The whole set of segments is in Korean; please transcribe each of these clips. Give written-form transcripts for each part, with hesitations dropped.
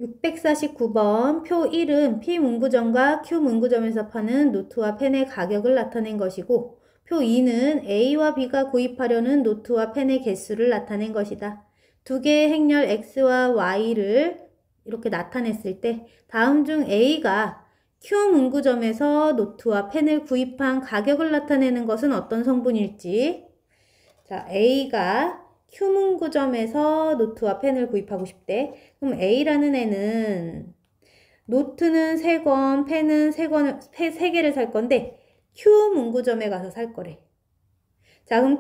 649번 표 1은 P문구점과 Q문구점에서 파는 노트와 펜의 가격을 나타낸 것이고 표 2는 A와 B가 구입하려는 노트와 펜의 개수를 나타낸 것이다. 두 개의 행렬 X와 Y를 이렇게 나타냈을 때 다음 중 A가 Q문구점에서 노트와 펜을 구입한 가격을 나타내는 것은 어떤 성분일지. 자, A가 Q문구점에서 노트와 펜을 구입하고 싶대. 그럼 A라는 애는 노트는 3권, 펜은 3개를 살 건데 Q문구점에 가서 살 거래. 자, 그럼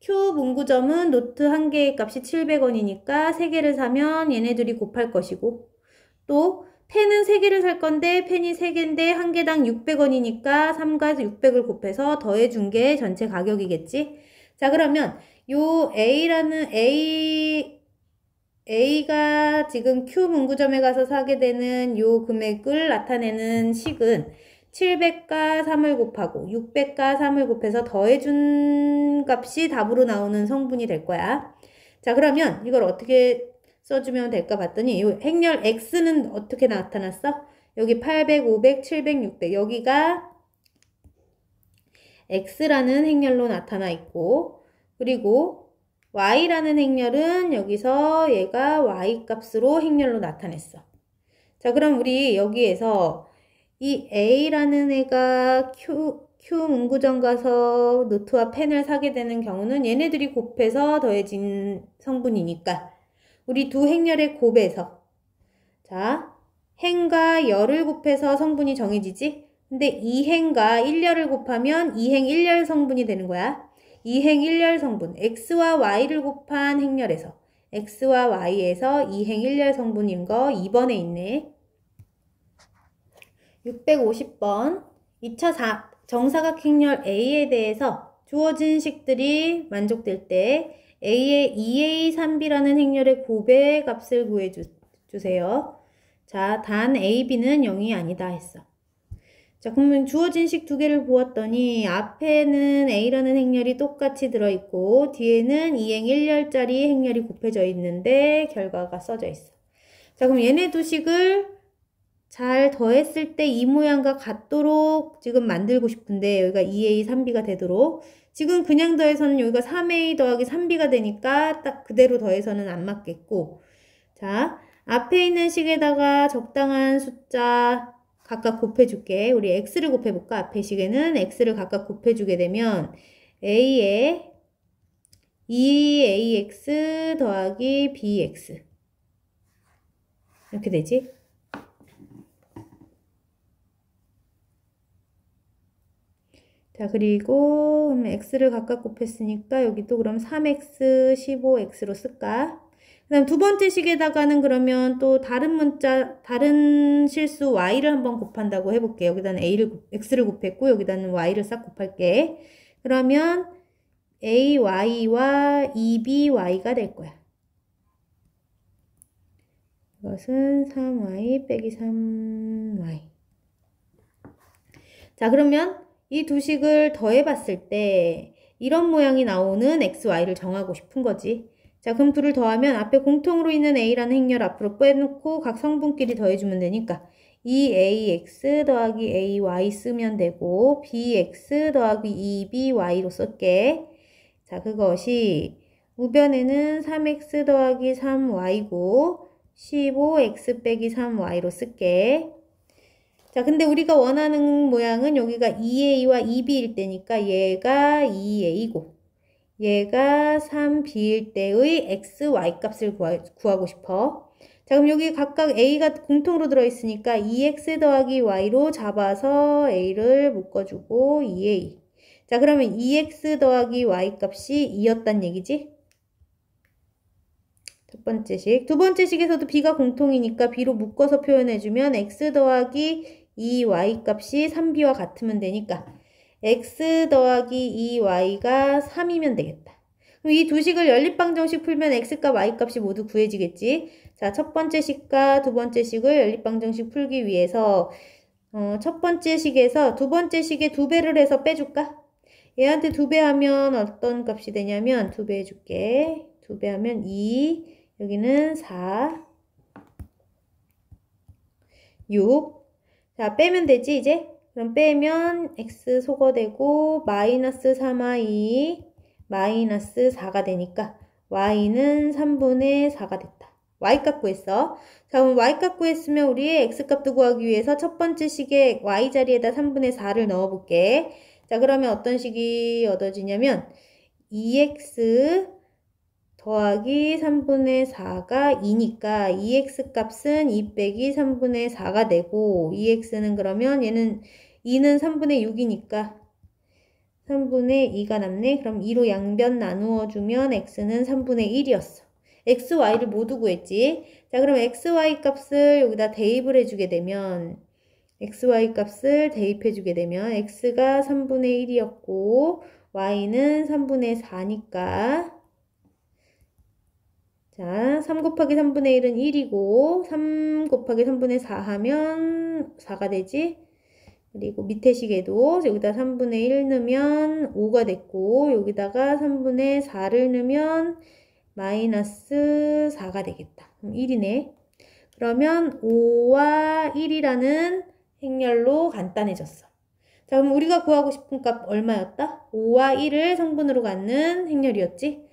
Q문구점은 노트 1개의 값이 700원이니까 3개를 사면 얘네들이 곱할 것이고 또 펜은 3개를 살 건데 펜이 3개인데 1개당 600원이니까 3과 600을 곱해서 더해준 게 전체 가격이겠지? 자, 그러면 요 A가 지금 Q문구점에 가서 사게 되는 요 금액을 나타내는 식은 700과 3을 곱하고 600과 3을 곱해서 더해준 값이 답으로 나오는 성분이 될 거야. 자, 그러면 이걸 어떻게 써주면 될까 봤더니 이 행렬 X는 어떻게 나타났어? 여기 800, 500, 700, 600 여기가 X라는 행렬로 나타나 있고 그리고 Y라는 행렬은 여기서 얘가 Y 값으로 행렬로 나타냈어. 자, 그럼 우리 여기에서 이 A라는 애가 Q문구점 가서 노트와 펜을 사게 되는 경우는 얘네들이 곱해서 더해진 성분이니까 우리 두 행렬의 곱에서 자, 행과 열을 곱해서 성분이 정해지지? 근데 2행과 1열을 곱하면 2행 1열 성분이 되는 거야. 2행 1열 성분, X와 Y를 곱한 행렬에서 X와 Y에서 2행 1열 성분인 거 2번에 있네. 650번 2차 정사각행렬 A에 대해서 주어진 식들이 만족될 때 A의 2A, 3B라는 행렬의 곱의 값을 구해주세요. 자, 단 A, B는 0이 아니다 했어. 자, 그러면 주어진 식 두 개를 보았더니 앞에는 A라는 행렬이 똑같이 들어있고 뒤에는 2행 1열짜리 행렬이 곱해져 있는데 결과가 써져 있어. 자, 그럼 얘네 두 식을 잘 더했을 때 이 모양과 같도록 지금 만들고 싶은데 여기가 2A, 3B가 되도록 지금 그냥 더해서는 여기가 3A 더하기 3B가 되니까 딱 그대로 더해서는 안 맞겠고 자, 앞에 있는 식에다가 적당한 숫자 각각 곱해줄게. 우리 X를 곱해볼까? 앞에 식에는 X를 각각 곱해주게 되면 A에 2AX 더하기 BX 이렇게 되지? 자, 그리고 X를 각각 곱했으니까 여기 또 그럼 3X, 15X로 쓸까? 그 다음 두 번째 식에다가는 그러면 또 다른 실수 Y를 한번 곱한다고 해볼게. 여기다는 X를 곱했고 여기다는 Y를 싹 곱할게. 그러면 AY와 2BY가 될 거야. 이것은 3Y 빼기 3Y. 자, 그러면 이 두 식을 더해봤을 때 이런 모양이 나오는 XY를 정하고 싶은 거지. 자, 그럼 둘을 더하면 앞에 공통으로 있는 A라는 행렬 앞으로 빼놓고 각 성분끼리 더해주면 되니까 2AX 더하기 AY 쓰면 되고 BX 더하기 2BY로 쓸게. 자, 그것이 우변에는 3X 더하기 3Y고 15X 빼기 3Y로 쓸게. 자, 근데 우리가 원하는 모양은 여기가 2A와 2B일 때니까 얘가 2A고 얘가 3B일 때의 XY 값을 구하고 싶어. 자, 그럼 여기 각각 A가 공통으로 들어있으니까 2X 더하기 Y로 잡아서 A를 묶어주고 2A. 자, 그러면 2X 더하기 Y 값이 2였단 얘기지? 첫 번째 식. 두 번째 식에서도 B가 공통이니까 B로 묶어서 표현해주면 X 더하기 2Y 값이 3B와 같으면 되니까 X 더하기 2Y가 3이면 되겠다. 그럼 이 두 식을 연립방정식 풀면 X값, Y값이 모두 구해지겠지? 자, 첫 번째 식과 두 번째 식을 연립방정식 풀기 위해서 첫 번째 식에서 두 번째 식에 2배를 해서 빼줄까? 얘한테 2배 하면 어떤 값이 되냐면 2배 해줄게. 2배 하면 2, 여기는 4. 6. 자, 빼면 되지, 이제? 그럼 빼면 x 소거되고 마이너스 3y 마이너스 4가 되니까 y는 3분의 4가 됐다. y값 구했어. 자, 그럼 y값 구했으면 우리의 x값도 구하기 위해서 첫 번째 식에 y 자리에다 3분의 4를 넣어볼게. 자, 그러면 어떤 식이 얻어지냐면 2x 더하기 3분의 4가 2니까 2x 값은 2 빼기 3분의 4가 되고 2x는 그러면 얘는 2는 3분의 6이니까 3분의 2가 남네. 그럼 2로 양변 나누어 주면 x는 3분의 1이었어. x, y를 모두 구했지. 자, 그럼 x, y 값을 여기다 대입을 해주게 되면 x, y 값을 대입해 주게 되면 x가 3분의 1이었고 y는 3분의 4니까 자, 3 곱하기 3분의 1은 1이고 3 곱하기 3분의 4 하면 4가 되지. 그리고 밑에 식에도 여기다 3분의 1 넣으면 5가 됐고 여기다가 3분의 4를 넣으면 마이너스 4가 되겠다. 그럼 1이네. 그러면 5와 1이라는 행렬로 간단해졌어. 자, 그럼 우리가 구하고 싶은 값 얼마였다? 5와 1을 성분으로 갖는 행렬이었지?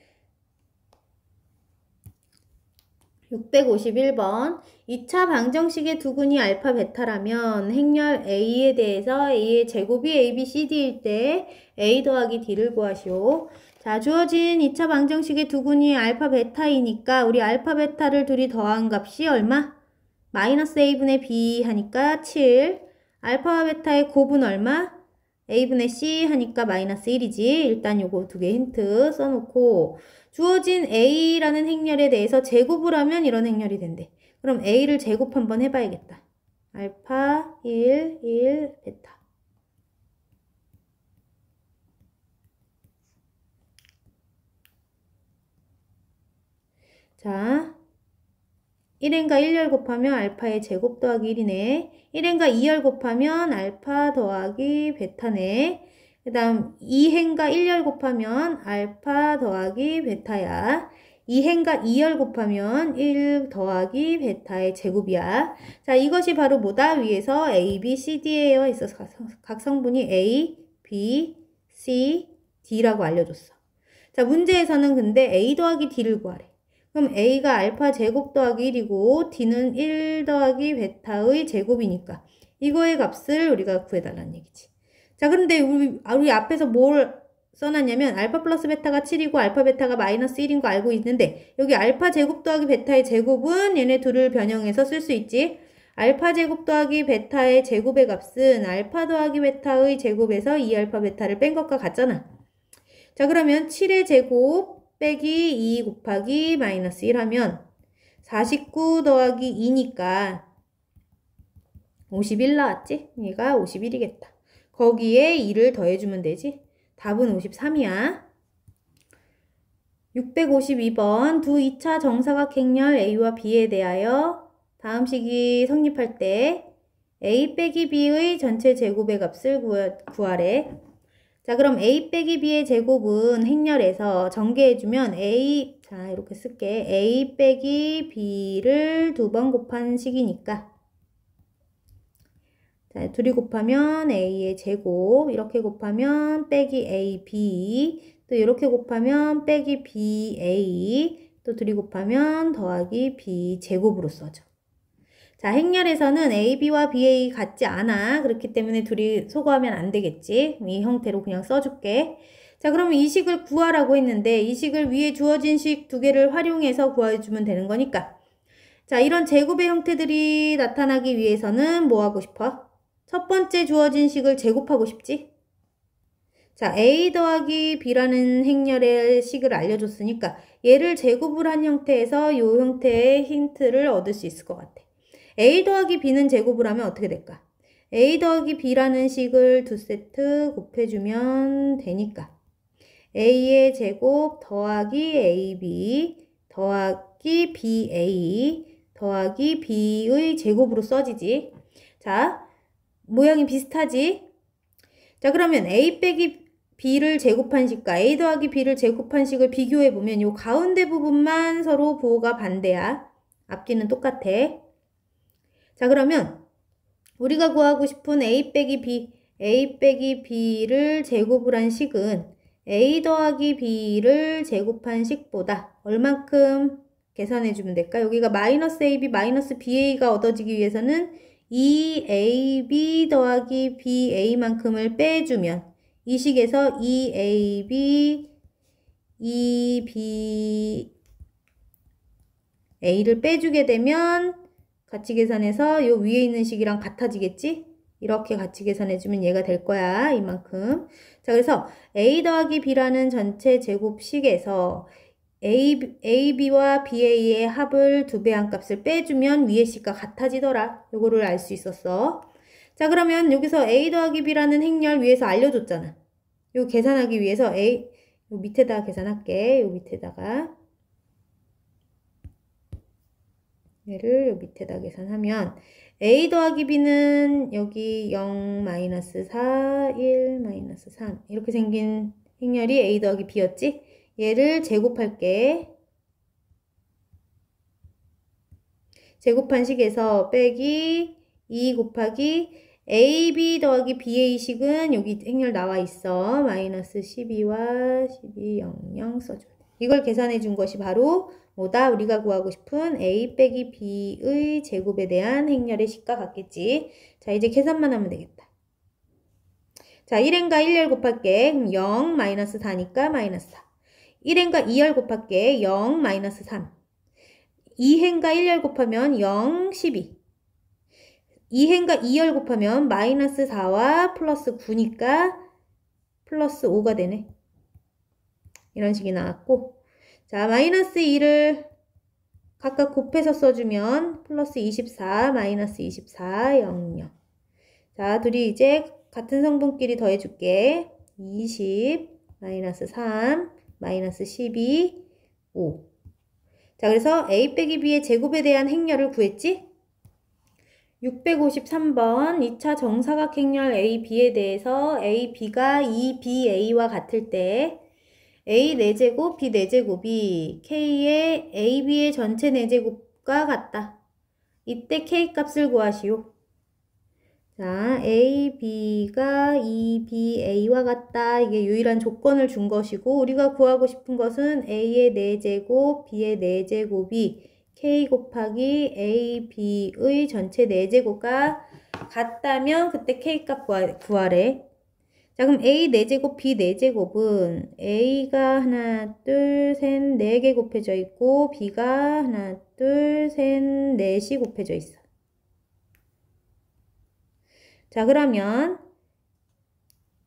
651번 2차 방정식의 두근이 알파 베타라면 행렬 A에 대해서 A의 제곱이 A, B, C, D일 때 A 더하기 D를 구하시오. 자, 주어진 2차 방정식의 두근이 알파 베타이니까 우리 알파 베타를 둘이 더한 값이 얼마? 마이너스 A분의 B 하니까 7. 알파와 베타의 곱은 얼마? A분의 C 하니까 마이너스 1이지. 일단 요거 두 개 힌트 써놓고 주어진 A라는 행렬에 대해서 제곱을 하면 이런 행렬이 된대. 그럼 A를 제곱 한번 해봐야겠다. 알파 1, 1, 베타. 자, 1n과 1열 곱하면 알파의 제곱 더하기 1이네. 1n과 2열 곱하면 알파 더하기 베타네. 그 다음 2행과 1열 곱하면 알파 더하기 베타야. 2행과 2열 곱하면 1 더하기 베타의 제곱이야. 자, 이것이 바로 뭐다? 위에서 A, B, C, D예요. 있어서 각 성분이 A, B, C, D라고 알려줬어. 자, 문제에서는 근데 A 더하기 D를 구하래. 그럼 A가 알파 제곱 더하기 1이고 D는 1 더하기 베타의 제곱이니까 이거의 값을 우리가 구해달라는 얘기지. 자, 그런데 우리 앞에서 뭘 써놨냐면 알파 플러스 베타가 7이고 알파 베타가 마이너스 1인 거 알고 있는데 여기 알파 제곱 더하기 베타의 제곱은 얘네 둘을 변형해서 쓸 수 있지. 알파 제곱 더하기 베타의 제곱의 값은 알파 더하기 베타의 제곱에서 2알파 베타를 뺀 것과 같잖아. 자, 그러면 7의 제곱 빼기 2 곱하기 마이너스 1 하면 49 더하기 2니까 51 나왔지? 얘가 51이겠다. 거기에 2를 더해주면 되지? 답은 53이야. 652번 두 2차 정사각행렬 A와 B에 대하여 다음 식이 성립할 때 A 빼기 B의 전체 제곱의 값을 구하래. 자, 그럼 A 빼기 B의 제곱은 행렬에서 전개해주면 A, 자, 이렇게 쓸게. A 빼기 B를 2번 곱한 식이니까. 자, 둘이 곱하면 A의 제곱, 이렇게 곱하면 빼기 AB, 또 이렇게 곱하면 빼기 BA, 또 둘이 곱하면 더하기 B 제곱으로 써져. 자, 행렬에서는 AB와 BA 같지 않아. 그렇기 때문에 둘이 소거하면 안 되겠지. 이 형태로 그냥 써줄게. 자, 그러면 이 식을 구하라고 했는데 이 식을 위에 주어진 식 두 개를 활용해서 구해주면 되는 거니까. 자, 이런 제곱의 형태들이 나타나기 위해서는 뭐 하고 싶어? 첫 번째 주어진 식을 제곱하고 싶지? 자, A 더하기 B라는 행렬의 식을 알려줬으니까 얘를 제곱을 한 형태에서 이 형태의 힌트를 얻을 수 있을 것 같아. A 더하기 B는 제곱을 하면 어떻게 될까? A 더하기 B라는 식을 두 세트 곱해주면 되니까 A의 제곱 더하기 AB 더하기 BA 더하기 B의 제곱으로 써지지. 자, 모양이 비슷하지? 자, 그러면 A 빼기 B를 제곱한 식과 A 더하기 B를 제곱한 식을 비교해보면 이 가운데 부분만 서로 부호가 반대야. 앞뒤는 똑같아. 자, 그러면 우리가 구하고 싶은 a 빼기 b를 제곱을 한 식은 a 더하기 b를 제곱한 식보다 얼만큼 계산해주면 될까? 여기가 마이너스 ab 마이너스 ba가 얻어지기 위해서는 2ab 더하기 ba만큼을 빼주면 이 식에서 2ab, 2ba를 빼주게 되면 같이 계산해서 요 위에 있는 식이랑 같아지겠지? 이렇게 같이 계산해주면 얘가 될 거야. 이만큼. 자, 그래서 a 더하기 b라는 전체 제곱식에서 AB와 BA의 합을 2배 한 값을 빼주면 위의 식과 같아지더라. 요거를 알 수 있었어. 자, 그러면 여기서 A 더하기 B라는 행렬 위에서 알려줬잖아. 요 계산하기 위해서 요 밑에다가 계산할게. 요 밑에다가. 얘를 요 밑에다 계산하면 A 더하기 B는 여기 0, 마이너스 4, 1, 마이너스 3 이렇게 생긴 행렬이 A 더하기 B였지? 얘를 제곱할게. 제곱한 식에서 빼기 2 곱하기 AB 더하기 BA식은 여기 행렬 나와 있어. 마이너스 12와 12, 0, 0 써줘. 이걸 계산해 준 것이 바로 뭐다? 우리가 구하고 싶은 A 빼기 B의 제곱에 대한 행렬의 식과 같겠지. 자, 이제 계산만 하면 되겠다. 자, 1n과 1열 곱할게. 그럼 0, 마이너스 4니까 마이너스 4. 1n과 2열 곱할게. 0, 마이너스 3. 2n과 1열 곱하면 0, 12. 2n과 2열 곱하면 마이너스 4와 플러스 9니까 플러스 5가 되네. 이런 식이 나왔고. 자, 마이너스 2를 각각 곱해서 써주면 플러스 24, 마이너스 24, 0, 0. 자, 둘이 이제 같은 성분끼리 더해줄게. 20, 마이너스 3, 마이너스 12, 5. 자, 그래서 A 빼기 B의 제곱에 대한 행렬을 구했지? 653번 2차 정사각 행렬 A, B에 대해서 A, B가 2BA와 같을 때 A 4제곱, B 4제곱이 K의 A, B의 전체 4제곱과 같다. 이때 K 값을 구하시오. 자, A, B가 2BA와 같다. 이게 유일한 조건을 준 것이고 우리가 구하고 싶은 것은 A의 4제곱, B의 4제곱이 K 곱하기 A, B의 전체 4제곱과 같다면 그때 K 값 구하래. 자, 그럼 A 4제곱, B 4제곱은 A가 하나, 둘, 셋, 4개 곱해져 있고 B가 하나, 둘, 셋, 넷이 곱해져 있어. 자, 그러면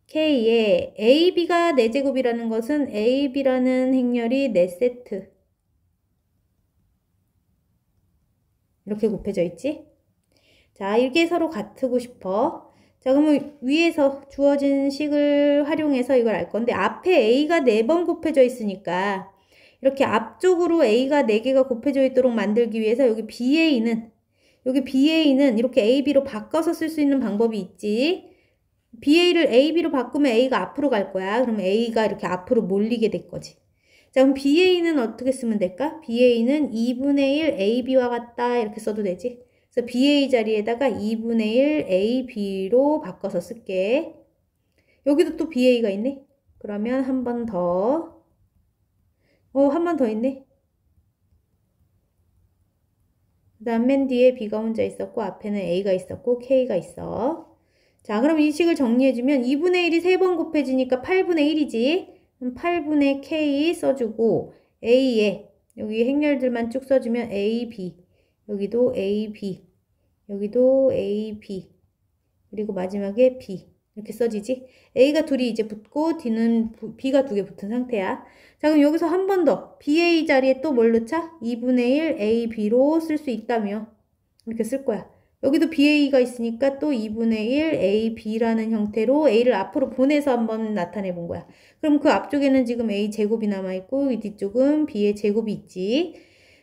K에 AB가 4제곱이라는 것은 AB라는 행렬이 4세트. 이렇게 곱해져 있지? 자, 이게 서로 같고 싶어. 자, 그러면 위에서 주어진 식을 활용해서 이걸 알 건데 앞에 A가 4번 곱해져 있으니까 이렇게 앞쪽으로 A가 4개가 곱해져 있도록 만들기 위해서 여기 BA는 이렇게 AB로 바꿔서 쓸 수 있는 방법이 있지. BA를 AB로 바꾸면 A가 앞으로 갈 거야. 그러면 A가 이렇게 앞으로 몰리게 될 거지. 자, 그럼 BA는 어떻게 쓰면 될까? BA는 2분의 1 AB와 같다. 이렇게 써도 되지. 그래서 BA 자리에다가 2분의 1 AB로 바꿔서 쓸게. 여기도 또 BA가 있네. 그러면 한 번 더. 한 번 더 있네. 그 다음 맨 뒤에 B가 혼자 있었고 앞에는 A가 있었고 K가 있어. 자, 그럼 이 식을 정리해주면 2분의 1이 3번 곱해지니까 8분의 1이지. 그럼 8분의 K 써주고 A에 여기 행렬들만 쭉 써주면 AB 여기도 AB 여기도 AB 그리고 마지막에 B 이렇게 써지지. A가 둘이 이제 붙고 D는 B가 2개 붙은 상태야. 자, 그럼 여기서 한 번 더 BA 자리에 또 뭘 넣자? 2분의 1 AB로 쓸 수 있다며 이렇게 쓸 거야. 여기도 BA가 있으니까 또 2분의 1 AB라는 형태로 A를 앞으로 보내서 한번 나타내 본 거야. 그럼 그 앞쪽에는 지금 A 제곱이 남아있고 이 뒤쪽은 B의 제곱이 있지.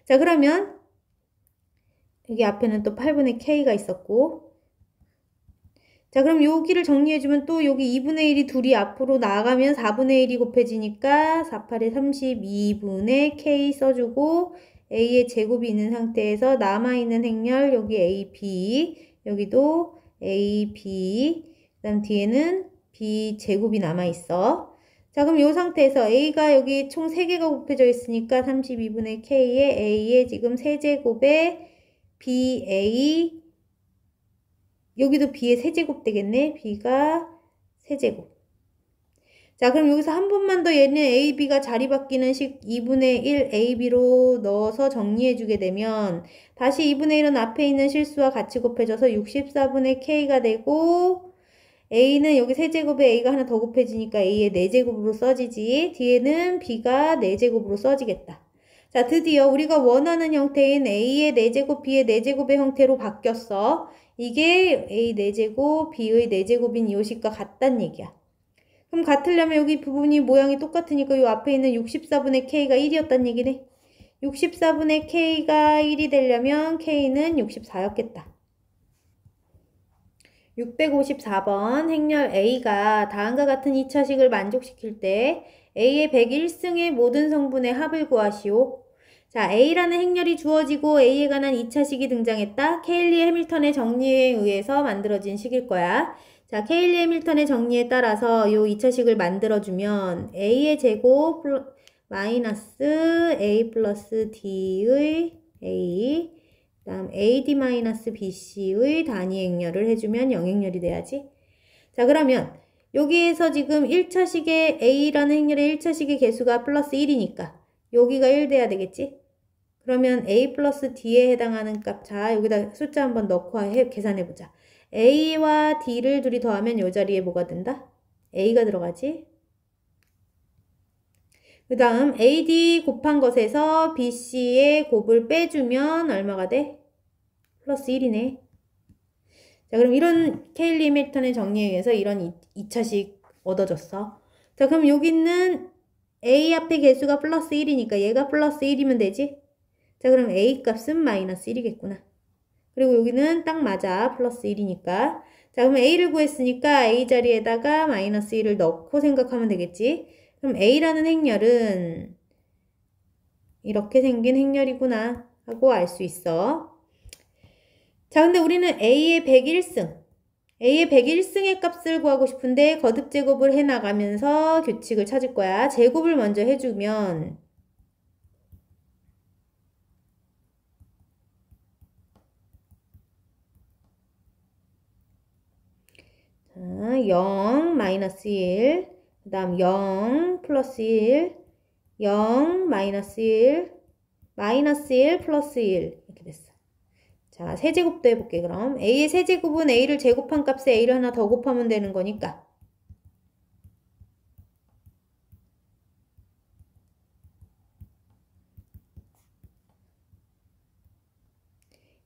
자, 그러면 여기 앞에는 또 8분의 K가 있었고 자, 그럼 여기를 정리해주면 또 여기 2분의 1이 둘이 앞으로 나가면 4분의 1이 곱해지니까 4, 8에 32분의 K 써주고 A의 제곱이 있는 상태에서 남아있는 행렬 여기 AB 여기도 A, B, 그 다음 뒤에는 B 제곱이 남아있어. 자, 그럼 이 상태에서 A가 여기 총 3개가 곱해져 있으니까 32분의 K에 A의 지금 세제곱에 BA, 여기도 B의 세제곱 되겠네. B가 세제곱. 자, 그럼 여기서 한 번만 더 얘는 A, B가 자리 바뀌는 식 2분의 1 AB로 넣어서 정리해주게 되면 다시 2분의 1은 앞에 있는 실수와 같이 곱해져서 64분의 K가 되고 A는 여기 세제곱에 A가 하나 더 곱해지니까 A의 4제곱으로 써지지. 뒤에는 B가 4제곱으로 써지겠다. 자, 드디어 우리가 원하는 형태인 A의 4제곱, B의 4제곱의 형태로 바뀌었어. 이게 A 4제곱, B의 4제곱인 이 식과 같단 얘기야. 그럼 같으려면 여기 부분이 모양이 똑같으니까 이 앞에 있는 64분의 K가 1이었단 얘기네. 64분의 K가 1이 되려면 K는 64였겠다. 654번 행렬 A가 다음과 같은 2차식을 만족시킬 때 A의 101승의 모든 성분의 합을 구하시오. 자, A라는 행렬이 주어지고 A에 관한 2차식이 등장했다. 케일리 해밀턴의 정리에 의해서 만들어진 식일 거야. 자, 케일리 해밀턴의 정리에 따라서 이 2차식을 만들어주면 A의 제곱 마이너스 A 플러스 D의 A, 그 다음 AD-BC의 단위 행렬을 해주면 영행렬이 돼야지. 자, 그러면 여기에서 지금 1차식의 A라는 행렬의 1차식의 개수가 플러스 1이니까 여기가 1 돼야 되겠지? 그러면 A 플러스 D에 해당하는 값, 자, 여기다 숫자 한번 넣고 계산해보자. A와 D를 둘이 더하면 이 자리에 뭐가 된다? A가 들어가지? 그 다음 AD 곱한 것에서 BC의 곱을 빼주면 얼마가 돼? 플러스 1이네. 자, 그럼 이런 케일리 해밀턴의 정리에 의해서 이런 2차식 얻어졌어. 자, 그럼 여기 있는 A 앞에 개수가 플러스 1이니까 얘가 플러스 1이면 되지? 자, 그럼 A 값은 마이너스 1이겠구나. 그리고 여기는 딱 맞아. 플러스 1이니까. 자, 그럼 A를 구했으니까 A 자리에다가 마이너스 1을 넣고 생각하면 되겠지? 그럼 A라는 행렬은 이렇게 생긴 행렬이구나 하고 알 수 있어. 자, 근데 우리는 A의 101승의 값을 구하고 싶은데 거듭 제곱을 해나가면서 규칙을 찾을 거야. 제곱을 먼저 해주면 0, 마이너스 1, 그 다음 0, 플러스 1, 0, 마이너스 1, 마이너스 1, 플러스 1 이렇게 됐어. 자, 세제곱도 해볼게 그럼. A의 세제곱은 A를 제곱한 값에 A를 하나 더 곱하면 되는 거니까.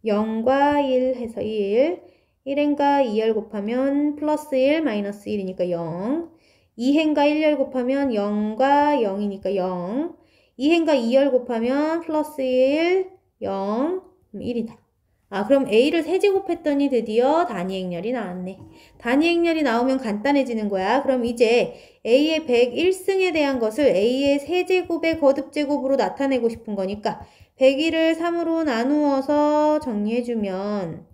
(0과 1) 해서 1, 1행과 2열 곱하면 플러스 1, 마이너스 1이니까 0, 2행과 1열 곱하면 0과 0이니까 0, 2행과 2열 곱하면 플러스 1, 0, 1이다. 아, 그럼 A를 세제곱했더니 드디어 단위 행렬이 나왔네. 단위 행렬이 나오면 간단해지는 거야. 그럼 이제 A의 101승에 대한 것을 A의 세제곱의 거듭제곱으로 나타내고 싶은 거니까 101을 3으로 나누어서 정리해주면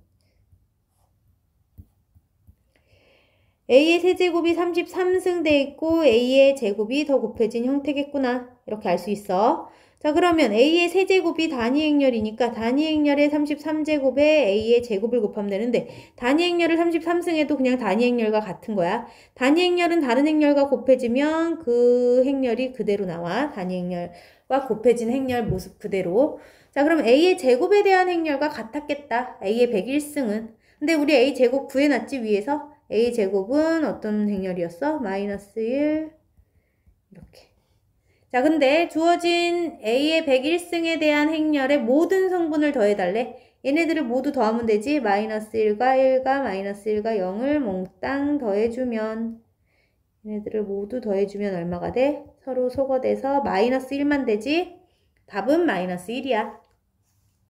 A의 세제곱이 33승 돼 있고 A의 제곱이 더 곱해진 형태겠구나. 이렇게 알 수 있어. 자, 그러면 A의 세제곱이 단위 행렬이니까 단위 행렬의 33제곱에 A의 제곱을 곱하면 되는데 단위 행렬을 33승해도 그냥 단위 행렬과 같은 거야. 단위 행렬은 다른 행렬과 곱해지면 그 행렬이 그대로 나와. 단위 행렬과 곱해진 행렬 모습 그대로. 자, 그럼 A의 제곱에 대한 행렬과 같았겠다. A의 101승은. 근데 우리 A 제곱 구해놨지 위에서? A 제곱은 어떤 행렬이었어? 마이너스 1 이렇게. 자, 근데 주어진 A의 101승에 대한 행렬의 모든 성분을 더해달래. 얘네들을 모두 더하면 되지. 마이너스 1과 1과 마이너스 1과 0을 몽땅 더해주면 얘네들을 모두 더해주면 얼마가 돼? 서로 소거돼서 마이너스 1만 되지? 답은 마이너스 1이야.